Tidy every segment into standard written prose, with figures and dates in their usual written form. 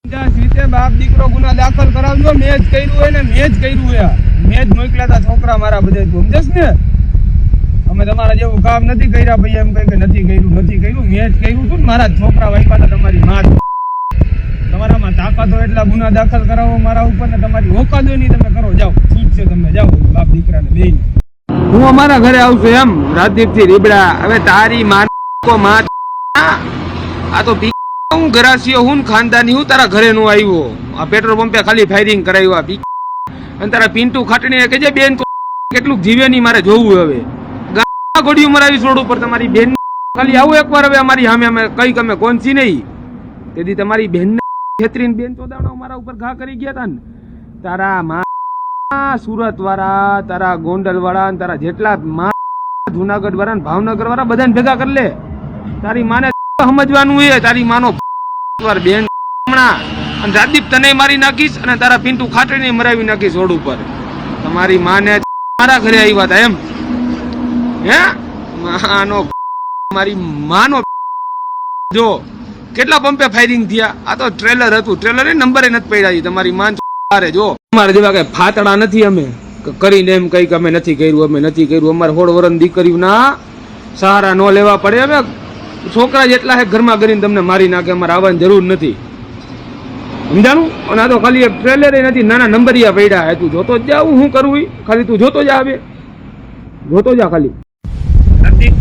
રીતે બાપ દીકરો ગુના દાખલ કરાવજો. મેં જ કર્યું હોય ને મેં જ કર્યું હોય. મેં જ મોકલ્યા હતા છોકરા મારા બધા સમજસ ને. અમે તમારા જેવું કામ નથી કર્યા ભાઈ એમ કહી કે નથી કર્યું મેં જ કર્યું હતું ને. મારા છોકરા વાપ્યા હતા તમારી માં. તમારામાં તાકાત હોય એટલા ગુના દાખલ કરાવો મારા ઉપર ને તમારી ઓકાત હોય નહીં તમે કરો. જાઓ છૂટ છે તમે જાઓ બાપ દીકરાને બેન. હું અમારા ઘરે આવશું એમ રાજદીપ થી રીબડા. હવે તારી માં આ તો હું ગરાસીઓ હું ખાનદાની હું તારા ઘરે નો આવ્યો. આ પેટ્રોલ પંપે ખાલી ફાયરિંગ કરાવ્યું અને તારા પિન્ટુ ખાટણી કે જે બેન કેટલું જીવે નહીં મારે જોવું. હવે ગોડિયું મરાવી છોડ ઉપર તમારી બેન ખાલી આવું એકવાર. હવે અમારી સામે અમે કઈ અમે કોનસી નહીં તેથી તમારી બેન છેતરીને બેન ચોદાણો મારા ઉપર ઘા કરી ગયા હતા ને. તારા માં સુરત વાળા, તારા ગોંડલ વાળા, તારા જેટલા માં જુનાગઢ વાળા ને ભાવનગર વાળા બધાને ભેગા કરી લે. તારી માને સમજવાનું એ તારી માનો બેન હમણાં અને રાજદીપ તને મારી નાખીશ અને તારા પિન્ટુ ખાટડીને મરાવી નાખીશ રોડ ઉપર. તમારી માને મારા ઘરે આવ્યા હતા એમ હે માનો મારી માનો જો કેટલા પંપે ફાયરિંગ થયા. આ તો ટ્રેલર હતું. ટ્રેલર એ નંબરે નથી પડ્યા. તમારી માન જો અમારે જેવા કઈ ફાતડા નથી અમે કરીને એમ કઈ કે અમે નથી કર્યું. અમારે 16 વર્ષની દીકરીઓ ના સહારા ન લેવા પડે. હવે છોકરા જેટલા હે ઘરમાં કરીને તમને મારી નાખે. અમારે આવવાની જરૂર નથી સમજાણું. અને આ તો ખાલી એક ટ્રેલર નથી, નાના નંબરિયા પડ્યા. તું જોતો જ જા હું કરું ખાલી તું જોતો જા. હવે જોતો જા ખાલી.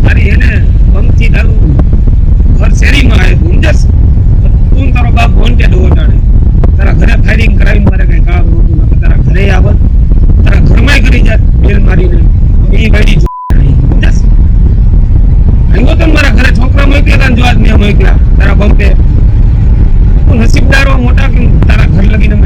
તારી એને પંક્તિ તારું ઘર શેરીમાં આવે સમજસ. તું તારો બાપ વોન્ટેડ ઓટાડે. તારા ઘરે ફાયરિંગ કરાવી મારે કઈ કામ નહોતું. તારા ઘરે આવત તારા ઘરમાં કરી જાત બેલ મારીને એ વાડી સમજસ. આવ્યો તો મારા ઘરે છોકરા મોકલ્યા હતા. જો આજ મેં મોકલ્યા તારા પંપે. નસીબદારો મોટા કે તારા ઘર લગીને